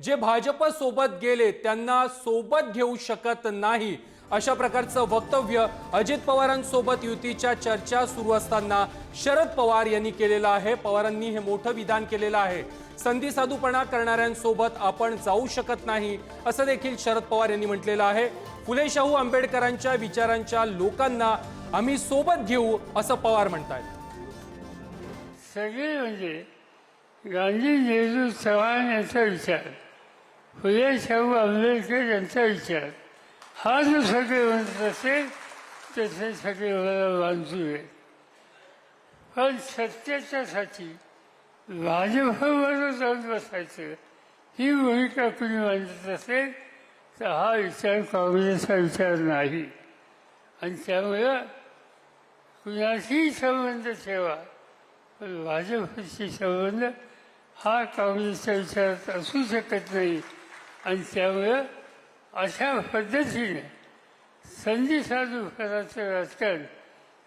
जे भाजप सोबत गेले त्यांना सोबत घेऊ शकत नाही अशा प्रकारचं वक्तव्य अजित पवारांसोबत युतीच्या चर्चा सुरू असताना शरद पवार यांनी केलेलं आहे। पवारांनी हे मोठं विधान केलेलं आहे। संधी साधूपणा करणाऱ्यांसोबत आपण जाऊ शकत नाही असं देखील शरद पवार यांनी म्हटलेलं आहे। फुले शाहू आंबेडकरांच्या विचारांच्या लोकांना आम्ही सोबत घेऊ असं पवार म्हणतात। सगळे म्हणजे गांधी, नेहरू, चव्हाण यांचा विचार, फुले शाहू आंबेडकर यांचा विचार हा जो सगळे म्हणत असेल तसे सगळे मला मंजूर आहे। पण सत्याच्यासाठी भाजपबरोबर जाऊन बसायचं ही भूमिका कुणी मांडत असेल तर हा विचार काँग्रेसचा विचार नाही। आणि त्यामुळं कुणाशीही संबंध ठेवा पण भाजपशी संबंध हा काँग्रेसच्या विचारात असू शकत नाही। आणि त्यामुळं अशा पद्धतीने संधी साधूपणाचं राजकारण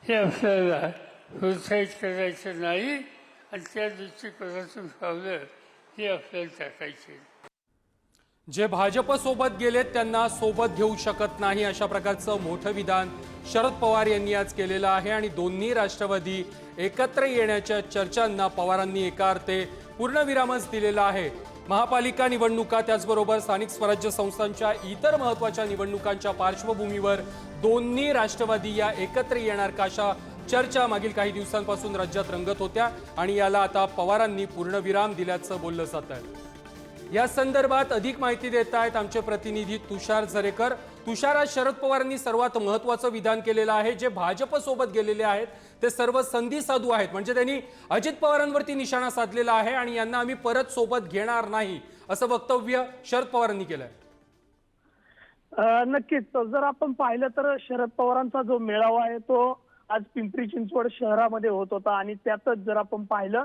हे आपल्याला प्रोत्साहित करायचं नाही आणि त्या दृष्टिकोनातून पावलं हे आपल्याला टाकायचे। जे भाजप सोबत गेलेत त्यांना सोबत घेऊ शकत नाही अशा प्रकारचं मोठं विधान शरद पवार यांनी आज केलेलं आहे। आणि दोन्ही राष्ट्रवादी एकत्र येण्याच्या चर्चांना पवारांनी एका अर्थी पूर्णविरामच दिलेला आहे। महापालिका निवडणुका त्याचबरोबर स्थानिक स्वराज्य संस्थांच्या इतर महत्त्वाच्या निवडणुकांच्या पार्श्वभूमीवर दोन्ही राष्ट्रवादी या एकत्र येणार का अशा चर्चा मागील काही दिवसांपासून राज्यात रंगत होत्या आणि याला आता पवारांनी पूर्णविराम दिल्याचं बोललं जात आहे। या संदर्भात अधिक माहिती देत आहेत आमचे प्रतिनिधी तुषार झरेकर। तुषार, आज शरद पवारांनी सर्वात महत्त्वाचं विधान केलेलं आहे। जे भाजप सोबत गेलेले आहेत ते सर्व संधी साधू आहेत, म्हणजे त्यांनी अजित पवारांवरती निशाणा साधलेला आहे आणि यांना आम्ही परत सोबत घेणार नाही असं वक्तव्य शरद पवारांनी केलंय। नक्कीच, जर आपण पाहिलं तर शरद पवारांचा जो मेळावा आहे तो आज पिंपरी चिंचवड शहरामध्ये होत होता आणि त्यातच जर आपण पाहिलं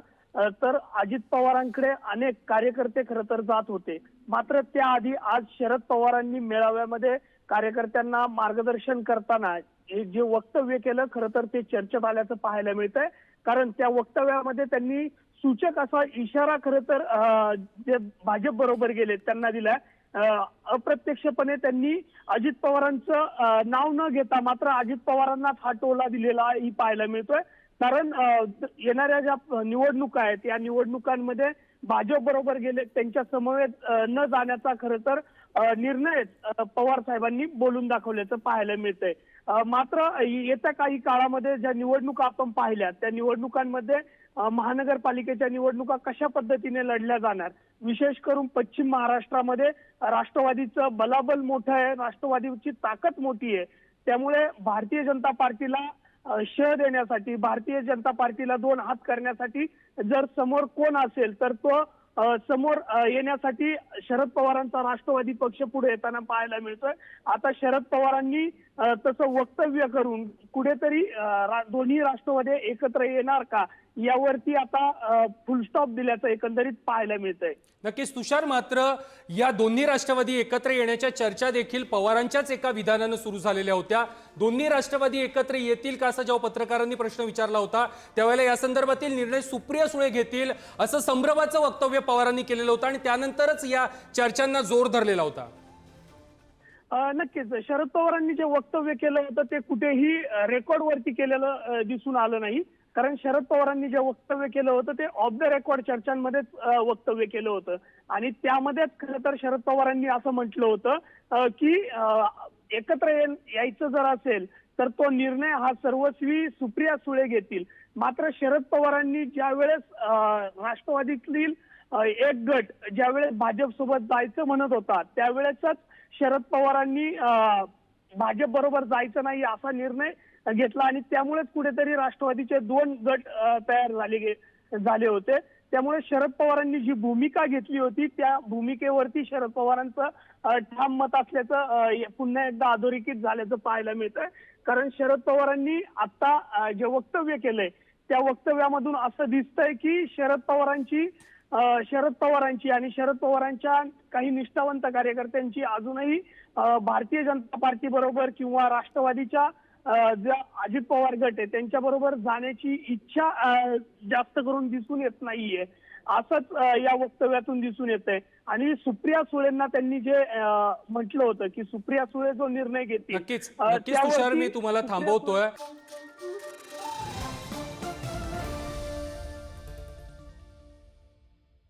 तर अजित पवारांकडे अनेक कार्यकर्ते खरं तर जात होते। मात्र त्याआधी आज शरद पवारांनी मेळाव्यामध्ये कार्यकर्त्यांना मार्गदर्शन करताना हे जे वक्तव्य केलं खरं तर ते चर्चेत आल्याचं पाहायला मिळतंय। कारण त्या वक्तव्यामध्ये त्यांनी सूचक असा इशारा खरं तर जे भाजप बरोबर गेले त्यांना दिलाय। अप्रत्यक्षपणे त्यांनी अजित पवारांचं नाव न घेता मात्र अजित पवारांनाच हा टोला दिलेला ही पाहायला मिळतोय। कारण येणाऱ्या ज्या निवडणुका आहेत या निवडणुकांमध्ये भाजप बरोबर गेले त्यांच्या समवेत न जाण्याचा खरं तर निर्णय पवार साहेबांनी बोलून दाखवल्याचं पाहायला मिळतंय। मात्र येत्या काही काळामध्ये ज्या निवडणुका आपण पाहिल्या त्या निवडणुकांमध्ये महानगरपालिकेच्या निवडणुका कशा पद्धतीने लढल्या जाणार, विशेष करून पश्चिम महाराष्ट्रामध्ये राष्ट्रवादीचं बलाबल मोठं आहे, राष्ट्रवादीची ताकद मोठी आहे। त्यामुळे भारतीय जनता पार्टीला शह देण्यासाठी, भारतीय जनता पार्टीला दोन हात करण्यासाठी जर समोर कोण असेल तर तो समोर येण्यासाठी शरद पवारांचा राष्ट्रवादी पक्ष पुढे येताना पाहायला मिळतोय। आता शरद पवारांनी तसं वक्तव्य करून कुठेतरी दोन्ही राष्ट्रवादी एकत्र येणार का यावरती आता फुलस्टॉप दिल्याचं एकंदरीत पाहायला मिळतंय। नक्कीच तुषार, मात्र या दोन्ही राष्ट्रवादी एकत्र येण्याच्या चर्चा देखील पवारांच्याच एका विधानानं सुरू झालेल्या होत्या। दोन्ही राष्ट्रवादी एकत्र येतील का असा जेव्हा पत्रकारांनी प्रश्न विचारला होता त्यावेळेला या संदर्भातील निर्णय सुप्रिया सुळे घेतील असं संभ्रमाचं वक्तव्य पवारांनी केलेलं होतं आणि त्यानंतरच या चर्चांना जोर धरलेला होता। नक्कीच, शरद पवारांनी जे वक्तव्य केलं होतं ते कुठेही रेकॉर्डवरती केलेलं दिसून आलं नाही। कारण शरद पवारांनी जे वक्तव्य केलं होतं ते ऑफ द रेकॉर्ड चर्चांमध्येच वक्तव्य केलं होतं आणि त्यामध्येच खरं तर शरद पवारांनी असं म्हटलं होतं की एकत्र यायचं जर असेल तर तो निर्णय हा सर्वस्वी सुप्रिया सुळे घेतील। मात्र शरद पवारांनी ज्यावेळेस राष्ट्रवादीतील एक गट ज्यावेळेस भाजप सोबत जायचं म्हणत होता त्यावेळेसच शरद पवारांनी भाजप बरोबर जायचं नाही असा निर्णय घेतला आणि त्यामुळेच कुठेतरी राष्ट्रवादीचे दोन गट तयार झाले होते। त्यामुळे शरद पवारांनी जी भूमिका घेतली होती त्या भूमिकेवरती शरद पवारांचं ठाम मत असल्याचं पुन्हा एकदा अधोरेखित झाल्याचं पाहायला मिळतंय। कारण शरद पवारांनी आता जे वक्तव्य केलंय त्या वक्तव्यामधून असं दिसतंय की शरद पवारांची आणि शरद पवारांच्या काही निष्ठावंत कार्यकर्त्यांची अजूनही भारतीय जनता पार्टी बरोबर किंवा राष्ट्रवादीच्या ज्या अजित पवार गट आहे त्यांच्याबरोबर जाण्याची इच्छा जास्त करून दिसून येत नाहीये। असंच या वक्तव्यातून दिसून येतंय. आणि सुप्रिया सुळेंना त्यांनी जे म्हटलं होतं की सुप्रिया सुळे जो निर्णय घेतील नक्कीच तुषार, मी तुम्हाला थांबवतोय.